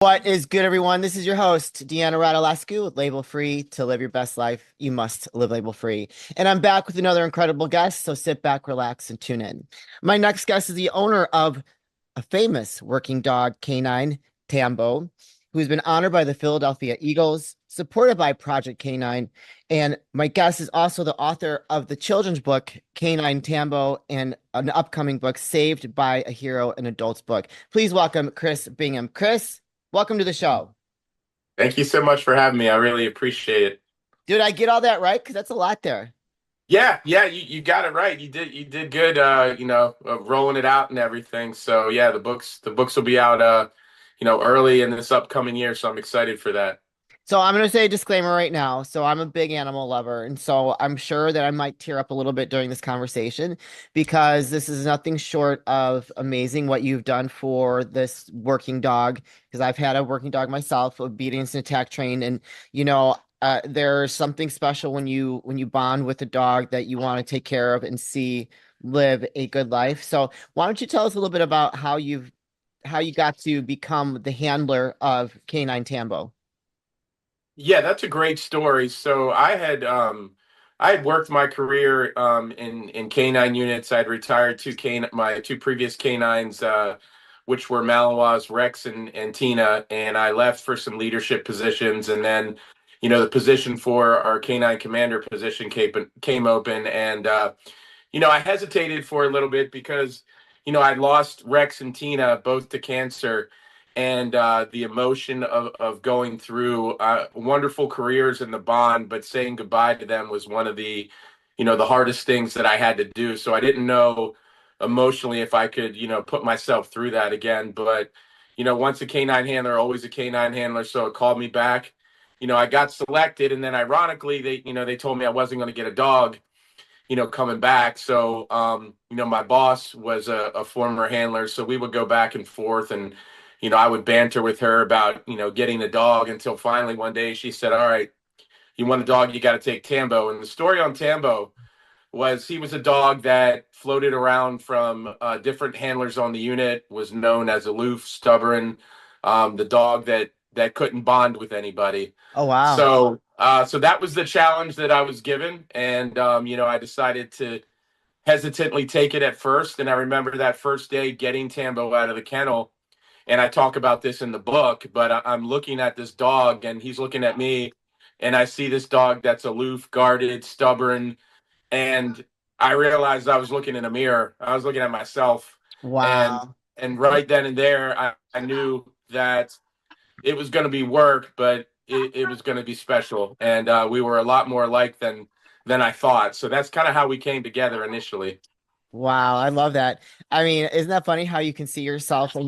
What is good, everyone? This is your host, Deanna Radulescu with Label Free. To live your best life, you must live label free. And I'm back with another incredible guest, so sit back, relax, and tune in. My next guest is the owner of a famous working dog, Canine, Tambo, who's been honored by the Philadelphia Eagles, supported by Project K-9. And my guest is also the author of the children's book, Canine Tambo, and an upcoming book, Saved by a Hero, an adult's book. Please welcome Chris Bingham. Chris, welcome to the show. Thank you so much for having me. I really appreciate it. Did I get all that right? Because that's a lot there. Yeah, you got it right. You did good rolling it out and everything. So yeah, the books will be out early in this upcoming year, so I'm excited for that. So I'm going to say a disclaimer right now. So I'm a big animal lover, and so I'm sure that I might tear up a little bit during this conversation because this is nothing short of amazing what you've done for this working dog. Because I've had a working dog myself, obedience and attack trained, and there's something special when you bond with a dog that you want to take care of and see live a good life. So why don't you tell us a little bit about how you got to become the handler of Canine Tambo? Yeah, that's a great story. So I had worked my career in canine units. I'd retired my two previous canines, which were Malinois, Rex and Tina, and I left for some leadership positions. And then, the position for our canine commander position came open, and I hesitated for a little bit because, I'd lost Rex and Tina both to cancer, and the emotion of going through wonderful careers in the bond, but saying goodbye to them was one of the hardest things that I had to do. So I didn't know emotionally if I could, put myself through that again. But, once a canine handler, always a canine handler. So it called me back. I got selected, and then ironically, they told me I wasn't going to get a dog, coming back. So, my boss was a former handler, so we would go back and forth, and I would banter with her about getting the dog until finally one day she said, "All right, you want a dog, you got to take Tambo." And the story on Tambo was he was a dog that floated around from different handlers on the unit, was known as aloof, stubborn, the dog that couldn't bond with anybody. Oh wow. So that was the challenge that I was given, and I decided to hesitantly take it at first. And I remember that first day getting Tambo out of the kennel, and I talk about this in the book. But I'm looking at this dog, and he's looking at me, and I see this dog that's aloof, guarded, stubborn, and I realized I was looking in a mirror. I was looking at myself, and Wow. and right then and there, I knew that it was going to be work, but it was going to be special, and we were a lot more alike than I thought. So that's kind of how we came together initially. Wow, I love that. I mean, isn't that funny how you can see yourself in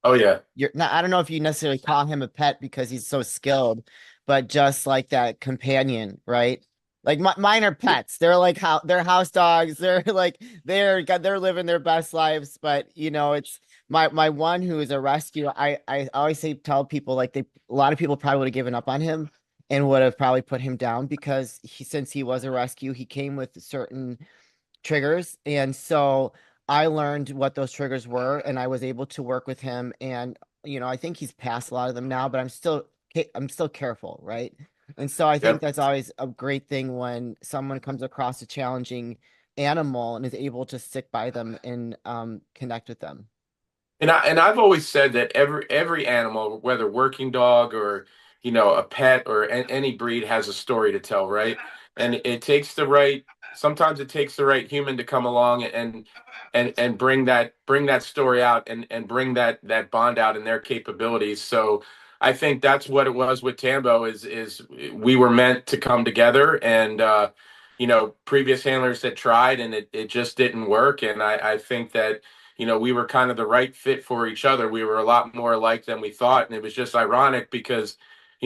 Oh yeah, your not, I don't know if you necessarily call him a pet because he's so skilled, but just like that companion, right? Like mine are pets. They're like how they're house dogs. They're like they're living their best lives, but it's my one who is a rescue. I always tell people like a lot of people probably would have given up on him and would have probably put him down because since he was a rescue, he came with certain triggers. And so I learned what those triggers were and I was able to work with him. And, I think he's passed a lot of them now, but I'm still careful, right? And so I think yep. that's always a great thing when someone comes across a challenging animal and is able to stick by them and connect with them. And I've always said that every animal, whether working dog or a pet or any breed, has a story to tell, right? And it takes the right. Sometimes it takes the right human to come along and bring that story out and bring that bond out in their capabilities. So I think that's what it was with Tambo is we were meant to come together, and previous handlers had tried and it just didn't work. And I think that we were kind of the right fit for each other. We were a lot more alike than we thought. And it was just ironic because,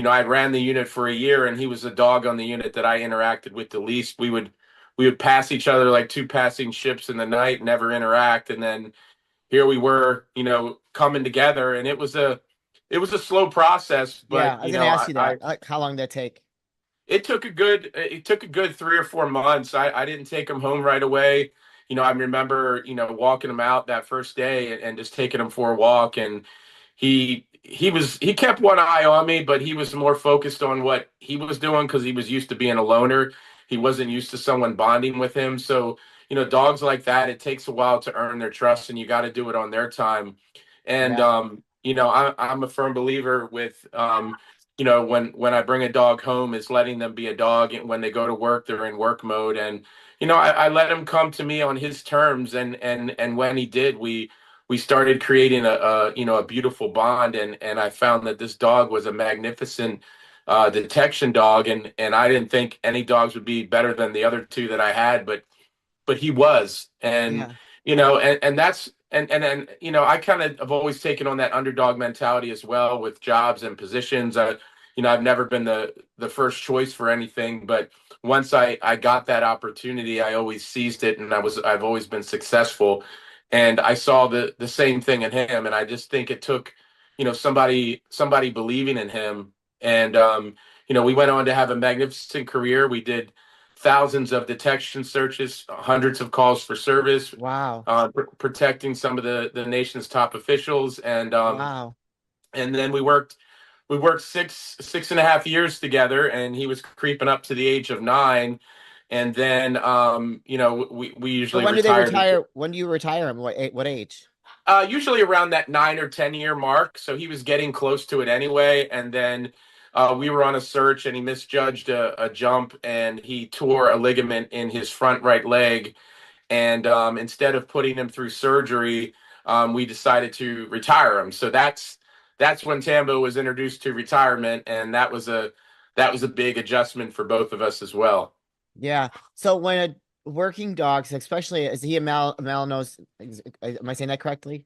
I ran the unit for a year, and he was the dog on the unit that I interacted with the least. We would pass each other like two passing ships in the night, never interact. And then here we were, coming together, and it was a slow process, Yeah, but I was gonna ask you that. Like, how long did that take? it took a good 3 or 4 months. I didn't take him home right away. I remember, walking him out that first day and just taking him for a walk. And he kept one eye on me, but he was more focused on what he was doing because he was used to being a loner. He wasn't used to someone bonding with him. So, dogs like that, it takes a while to earn their trust, and you got to do it on their time. And Yeah. I'm a firm believer with when I bring a dog home, is letting them be a dog, and when they go to work, they're in work mode. And I let him come to me on his terms, and when he did, we started creating a beautiful bond, and I found that this dog was a magnificent detection dog, and I didn't think any dogs would be better than the other two that I had, but he was. And Yeah. and that's and I kind of have always taken on that underdog mentality as well with jobs and positions. I've never been the first choice for anything, but once I got that opportunity, I always seized it, and I've always been successful. And I saw the same thing in him, and I just think it took somebody believing in him. And we went on to have a magnificent career. We did thousands of detection searches, hundreds of calls for service, Wow. protecting some of the nation's top officials, Wow. and then we worked six and a half years together, and he was creeping up to the age of 9, and then we So usually when do they retired. retire? When do you retire him? What age? Usually around that 9 or 10 year mark. So he was getting close to it anyway. And then we were on a search, and he misjudged a jump, and he tore a ligament in his front right leg. And instead of putting him through surgery, we decided to retire him. So that's when Tambo was introduced to retirement, and that was a big adjustment for both of us as well. Yeah. So when a working dog, especially is he a Malinois? Am I saying that correctly?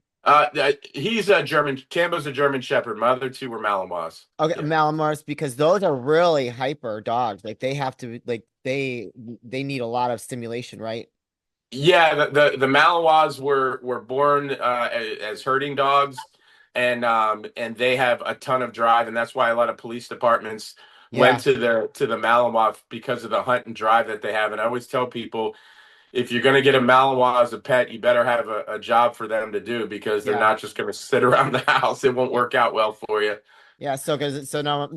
He's a German. Tambo's a German Shepherd. My other two were Malinois. Okay, Yeah. Malinois, because those are really hyper dogs. Like they have to like they need a lot of stimulation, right? Yeah, the Malinois were born as herding dogs, and they have a ton of drive, and that's why a lot of police departments went Yeah. to the Malinois because of the hunt and drive that they have. And I always tell people, if you're going to get a Malinois as a pet, you better have a job for them to do, because they're Yeah. not just going to sit around the house. It won't work out well for you. Yeah, so now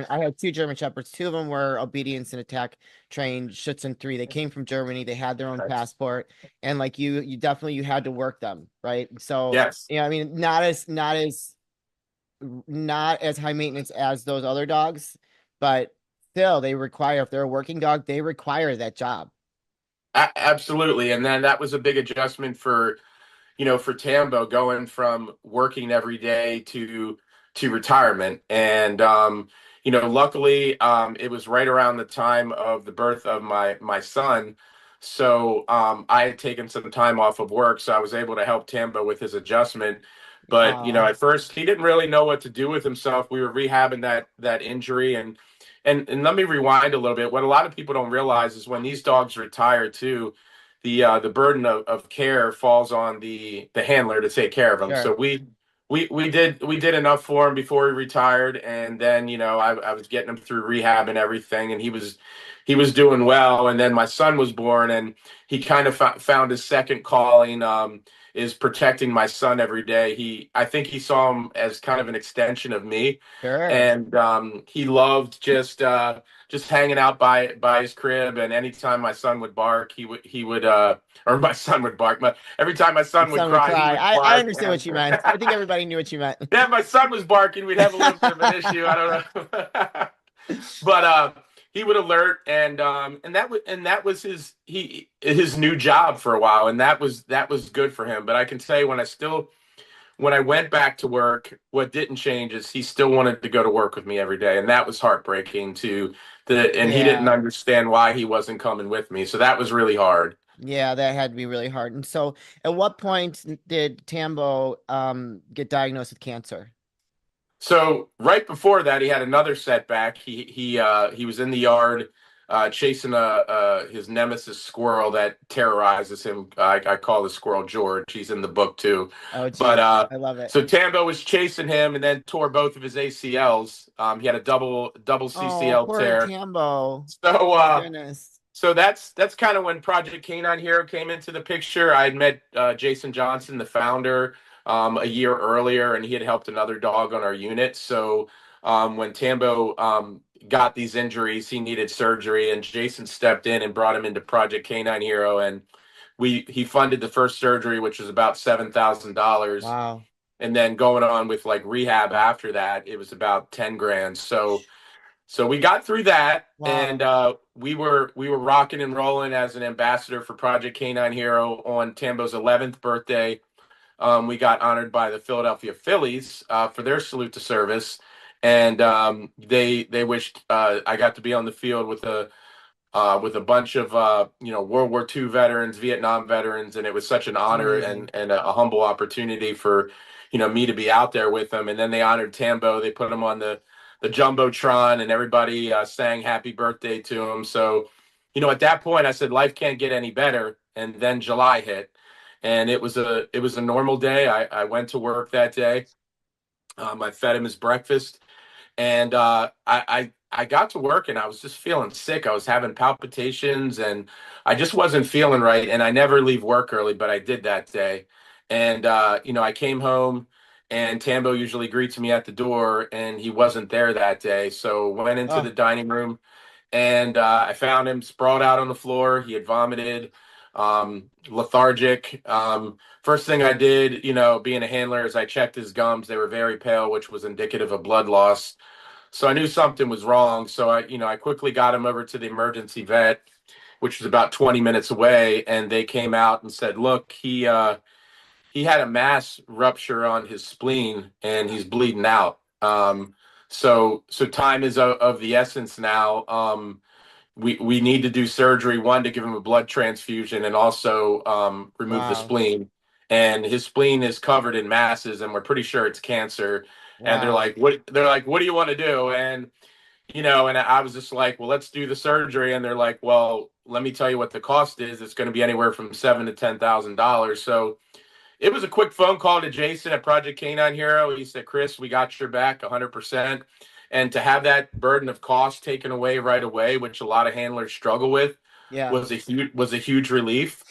I had two German Shepherds. Two of them were obedience and attack trained Schutzen 3. They came from Germany. They had their own Nice. passport, and like you definitely you had to work them, right? So Yes. I mean, not as high maintenance as those other dogs, but still they require if they're a working dog, they require that job. Absolutely. And then that was a big adjustment for Tambo, going from working every day to retirement. And luckily, it was right around the time of the birth of my son. So I had taken some time off of work, so I was able to help Tambo with his adjustment. But Oh, at first he didn't really know what to do with himself. We were rehabbing that injury, and let me rewind a little bit. What a lot of people don't realize is when these dogs retire too, the burden of care falls on the handler to take care of him. sure. So we did enough for him before he retired, and then I was getting him through rehab and everything, and he was doing well. And then my son was born, and he kind of found his second calling, is protecting my son every day. I think he saw him as kind of an extension of me, Sure. and he loved just hanging out by his crib. And anytime my son would bark, he would or my son would bark. But every time my Your son would son would cry, he cry. would I bark. understand And what you meant. I think everybody knew what you meant. yeah, my son was barking, we'd have a little bit of an issue. I don't know. But he would alert, and that was his new job for a while, and that was good for him. But I can say, when I went back to work, what didn't change is he still wanted to go to work with me every day, and that was heartbreaking and he didn't Yeah. understand why he wasn't coming with me. So that was really hard. Yeah, that had to be really hard. And so at what point did Tambo get diagnosed with cancer? So right before that, he had another setback. He was in the yard chasing his nemesis squirrel that terrorizes him. I call the squirrel George. He's in the book too. Oh But geez. I love it. so Tambo was chasing him, and then tore both of his ACLs. He had a double Oh, CCL poor tear. Tambo. So My goodness. that's kind of when Project Canine Hero came into the picture. I had met Jason Johnson, the founder. a year earlier, and he had helped another dog on our unit. So when Tambo got these injuries, he needed surgery, and Jason stepped in and brought him into Project Canine Hero, and we he funded the first surgery, which was about $7,000, Wow. and then going on with like rehab after that, it was about 10 grand. So we got through that, and Wow. we were rocking and rolling as an ambassador for Project Canine Hero. On Tambo's 11th birthday, we got honored by the Philadelphia Phillies for their salute to service, and they wished I got to be on the field with a bunch of World War II veterans, Vietnam veterans, and it was such an It's honor amazing. and a humble opportunity for me to be out there with them. And then they honored Tambo. They put him on the jumbotron, and everybody sang happy birthday to him. So, at that point, I said life can't get any better. And then July hit, and it was a normal day. I went to work that day. I fed him his breakfast, and I got to work and I was just feeling sick. I was having palpitations and I just wasn't feeling right. And I never leave work early, but I did that day. And I came home and Tambo usually greets me at the door, and he wasn't there that day. So went into the Oh, dining room, and I found him sprawled out on the floor. He had vomited, lethargic. First thing I did, being a handler, is I checked his gums. They were very pale, which was indicative of blood loss. So I knew something was wrong. So I quickly got him over to the emergency vet, which was about 20 minutes away, and they came out and said, "Look, he had a mass rupture on his spleen, and he's bleeding out. So time is of the essence now. We need to do surgery, one, to give him a blood transfusion, and also remove the wow. spleen. And his spleen is covered in masses, and we're pretty sure it's cancer." And they're Wow. like, "What?" They're like, "What do you want to do?" And I was just like, "Well, let's do the surgery." And they're like, "Well, let me tell you what the cost is. It's going to be anywhere from $7,000 to $10,000." So it was a quick phone call to Jason at Project Canine Hero. He said, "Chris, we got your back 100%." And to have that burden of cost taken away right away, which a lot of handlers struggle with, Yeah. was a huge relief.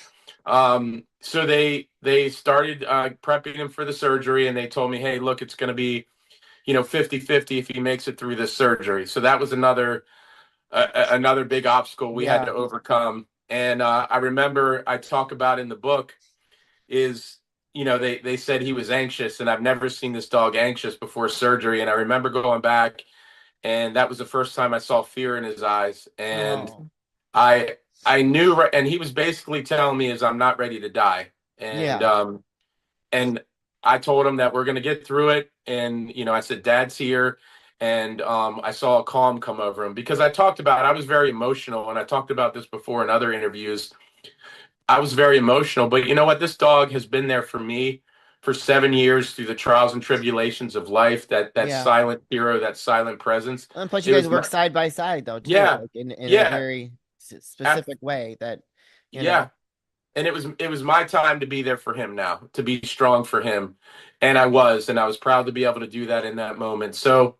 So they started prepping him for the surgery, and they told me, "Hey, look, it's going to be 50-50 if he makes it through this surgery." So that was another big obstacle we had Yeah. to overcome. And I remember I talk about in the book is they said he was anxious, and I've never seen this dog anxious before surgery. And I remember going back, and that was the first time I saw fear in his eyes. And Oh, I knew, and he was basically telling me is I'm not ready to die. And yeah. and I told him that we're going to get through it. And I said, "Dad's here." And I saw a calm come over him, because I talked about I was very emotional, and I talked about this before in other interviews. I was very emotional, but you know what? This dog has been there for me for 7 years through the trials and tribulations of life. That Yeah. silent hero, that silent presence. And plus, you It guys was work my side by side though too, Yeah, like in a yeah, very ab- specific way that you know. yeah. And it was my time to be there for him now, to be strong for him, and I was proud to be able to do that in that moment. So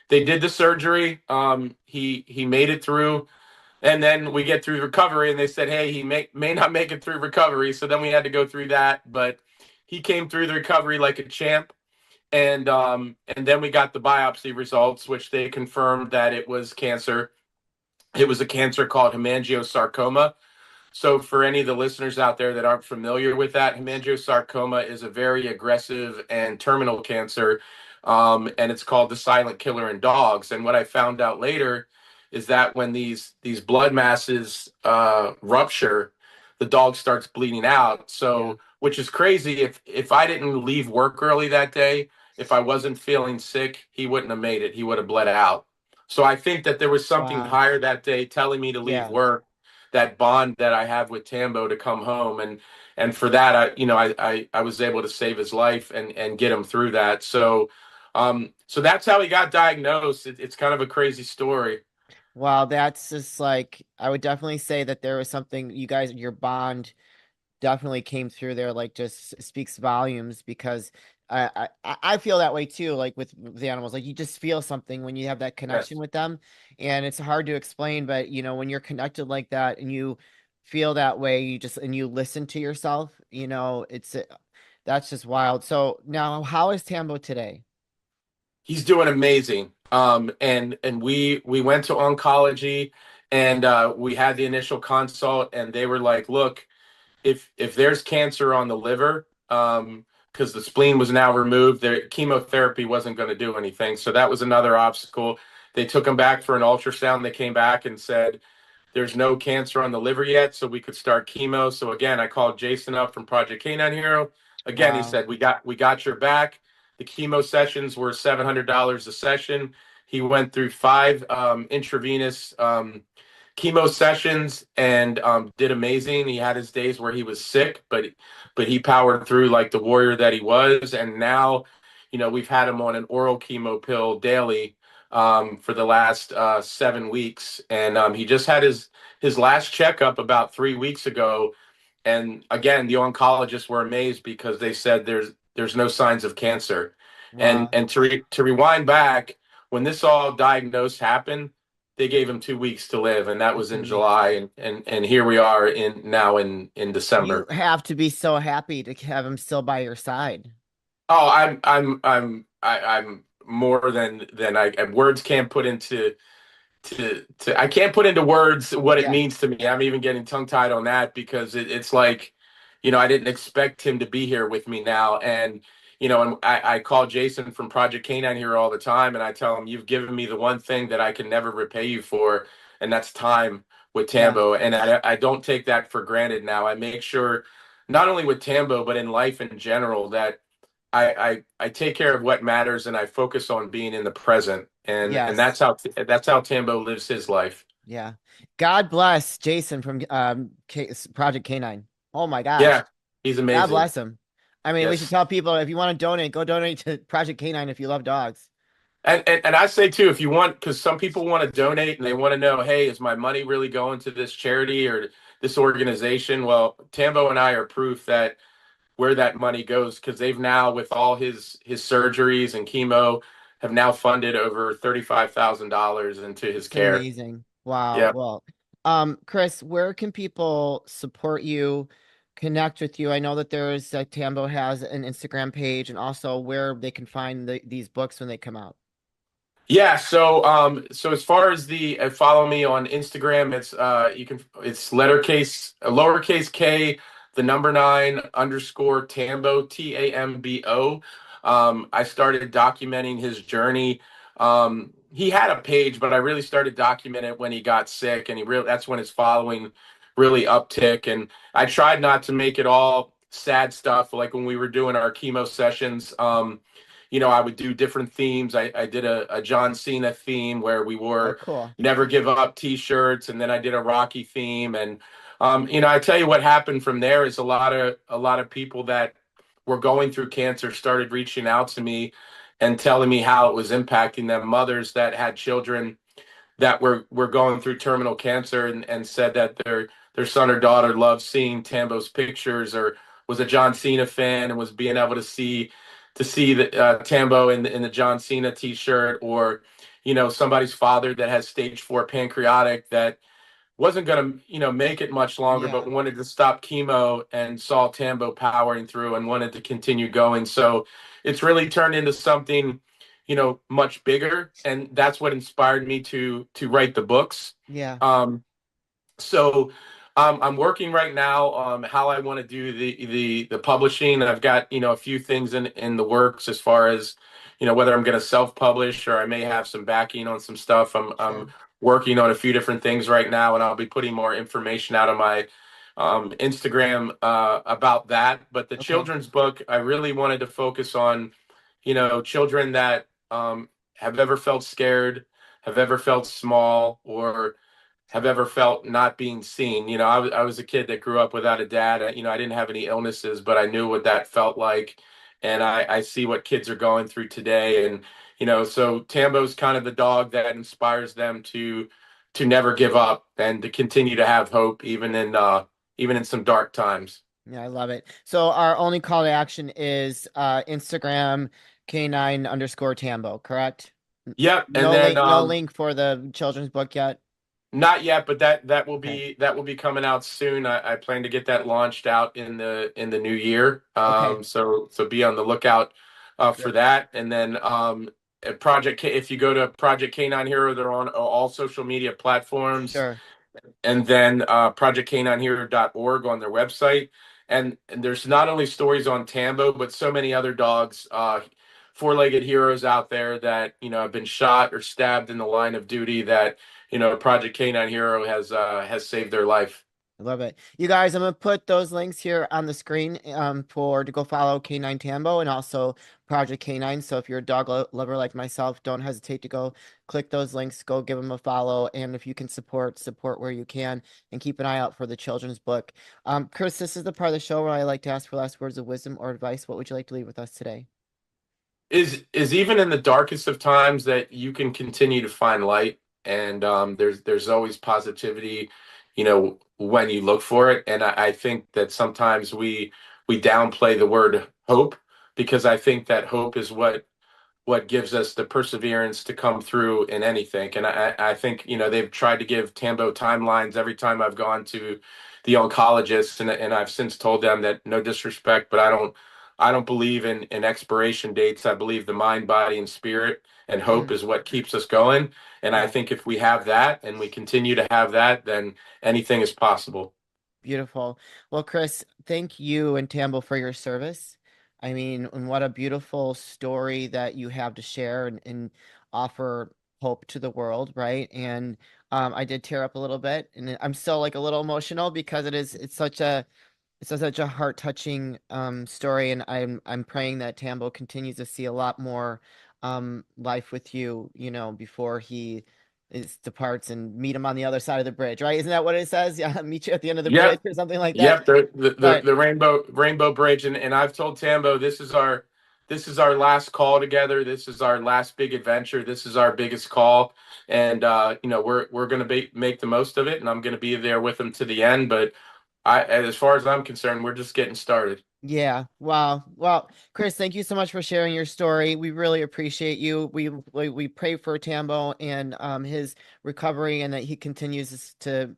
they did the surgery. He made it through. And then we get through recovery, and they said, "Hey, he may not make it through recovery." So then we had to go through that, but he came through the recovery like a champ. And then we got the biopsy results, which they confirmed that it was cancer. It was a cancer called hemangiosarcoma. So, for any of the listeners out there that aren't familiar with that, hemangiosarcoma is a very aggressive and terminal cancer, and it's called the silent killer in dogs. And what I found out later is that when these blood masses rupture, the dog starts bleeding out. Yeah. So, which is crazy. If I didn't leave work early that day, if I wasn't feeling sick, he wouldn't have made it. He would have bled out. So I think that there was something Wow. higher that day telling me to leave Yeah. work, that bond that I have with Tambo, to come home. And for that, I was able to save his life and get him through that. So that's how he got diagnosed. It's kind of a crazy story. Wow, that's just like I would definitely say that there was something you guys your bond definitely came through there, like just speaks volumes because I feel that way too, like with the animals, like you just feel something when you have that connection Yes. with them, and it's hard to explain, but when you're connected like that and you feel that way, you just and you listen to yourself, That's just wild. So now, how is Tambo today? He's doing amazing. And we went to oncology, and we had the initial consult, and they were like, "Look, if there's cancer on the liver, because the spleen was now removed, their chemotherapy wasn't going to do anything. So that was another obstacle. They took him back for an ultrasound. They came back and said there's no cancer on the liver yet, so we could start chemo. So again, I called Jason up from Project K-9 Hero. Again, he Wow. said we got your back. The chemo sessions were $700 a session. He went through five intravenous chemo sessions and did amazing. He had his days where he was sick, but he powered through like the warrior that he was. And now, we've had him on an oral chemo pill daily for the last 7 weeks, and he just had his last checkup about 3 weeks ago. And again, the oncologists were amazed because they said there's no signs of cancer. And Wow. and to rewind back, when this all diagnosed happened, they gave him 2 weeks to live, and that That's was in amazing. July, and here we are in You December. have to be so happy to have him still by your side. Oh, I'm more than words can't put into to I can't put into words what it Yeah. means to me. I'm even getting tongue tied on that because it's like, I didn't expect him to be here with me now. And and I call Jason from Project Canine here all the time, and I tell him, you've given me the one thing that I can never repay you for, and that's time with Yeah. Tambo. And I don't take that for granted now. I make sure, not only with Tambo, but in life in general, that I take care of what matters, and I focus on being in the present, and Yes. that's how Tambo lives his life. Yeah. God bless Jason from Project K-9. Oh my gosh. Yeah, he's God amazing. bless him. I mean, we should Yes. tell people if you want to donate, go donate to Project K-9 if you love dogs. And I say too, if you want, because some people want to donate and they want to know, hey, is my money really going to this charity or this organization? Well, Tambo and I are proof that where that money goes, because they've now, with all his surgeries and chemo, have now funded over $35,000 into his It's care. amazing. Wow. Yeah. Well, Chris, where can people support you, connect with you? I know that there's Tambo has an Instagram page and also where they can find these books when they come out. Yeah, so as far as the follow me on Instagram, it's lowercase k, the number 9 underscore Tambo, Tambo. I started documenting his journey. He had a page, but I really started documenting it when he got sick, and that's when his following really uptick. And I tried not to make it all sad stuff like when we were doing our chemo sessions. I would do different themes. I did a John Cena theme where we Oh, wore cool. Never Give Up t-shirts, and then I did a Rocky theme. And I tell you what happened from there is a lot of people that were going through cancer started reaching out to me and telling me how it was impacting them. Mothers that had children that were going through terminal cancer, and said that their son or daughter loved seeing Tambo's pictures, or was a John Cena fan and was being able to see the Tambo in the John Cena T-shirt, or somebody's father that has stage 4 pancreatic that wasn't going to make it much longer, but Yeah. wanted to stop chemo and saw Tambo powering through and wanted to continue going. So it's really turned into something much bigger, and that's what inspired me to write the books. Yeah. Um, so I'm working right now how I want to do the publishing. I've got a few things in the works as far as whether I'm going to self-publish or I may have some backing on some stuff. I'm Sure. working on a few different things right now, and I'll be putting more information out on my Instagram about that. But the Okay. children's book, I really wanted to focus on children that have ever felt scared, have ever felt small, or have ever felt not being seen. I was a kid that grew up without a dad. I didn't have any illnesses, but I knew what that felt like. And I see what kids are going through today. And, so Tambo's kind of the dog that inspires them to never give up and to continue to have hope even in some dark times. Yeah, I love it. So our only call to action is Instagram K9 underscore Tambo, correct? Yep. And No then link, no link for the children's book yet. Not yet, but Okay. that will be coming out soon. I plan to get that launched out in the new year. Okay. So be on the lookout for Yep. that. And then at Project K, if you go to Project K-9 Hero, they're on all social media platforms, Sure. and then projectk9hero.org on their website. And there's not only stories on Tambo, but so many other dogs, four-legged heroes out there that have been shot or stabbed in the line of duty that Project K-9 Hero has saved their life. I love it. You guys, I'm gonna put those links here on the screen for to go follow K9 Tambo and also Project K9. So if you're a dog lover like myself, don't hesitate to go click those links, go give them a follow, and if you can support where you can, and keep an eye out for the children's book. Chris, this is the part of the show where I like to ask for last words of wisdom or advice. What would you like to leave with us today? Is even in the darkest of times that you can continue to find light, and there's always positivity, when you look for it. And I think that sometimes we downplay the word hope, because I think that hope is what gives us the perseverance to come through in anything. And I think, they've tried to give Tambo timelines every time I've gone to the oncologist, and I've since told them that no disrespect, but I don't believe in expiration dates. I believe the mind, body, and spirit and hope Mm, is what keeps us going. And I yeah. think if we have that and we continue to have that, then anything is possible. Beautiful. Well, Chris, thank you and Tambo for your service. I mean, and what a beautiful story that you have to share and offer hope to the world, right? And I did tear up a little bit, and I'm still like a little emotional because it's such a heart-touching story, and I'm praying that Tambo continues to see a lot more life with you, before he departs and meet him on the other side of the bridge, right? Isn't that what it says? Yeah, meet you at the end of the bridge Yep. or something like that. Yep, the But the Rainbow Bridge, and I've told Tambo this is our last call together. This is our last big adventure. This is our biggest call, and we're gonna make the most of it, and I'm gonna be there with him to the end. But as far as I'm concerned, we're just getting started. yeah, wow. Well, Chris, thank you so much for sharing your story. We really appreciate you. We pray for Tambo and his recovery and that he continues to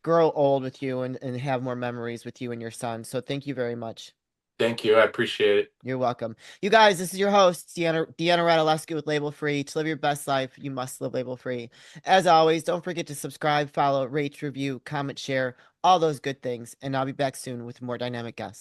grow old with you and have more memories with you and your son. So thank you very much. Thank you. I appreciate it. You're welcome. You guys, this is your host, Deanna Radulescu with Label Free. To live your best life, you must live label free. As always, don't forget to subscribe, follow, rate, review, comment, share, all those good things. And I'll be back soon with more dynamic guests.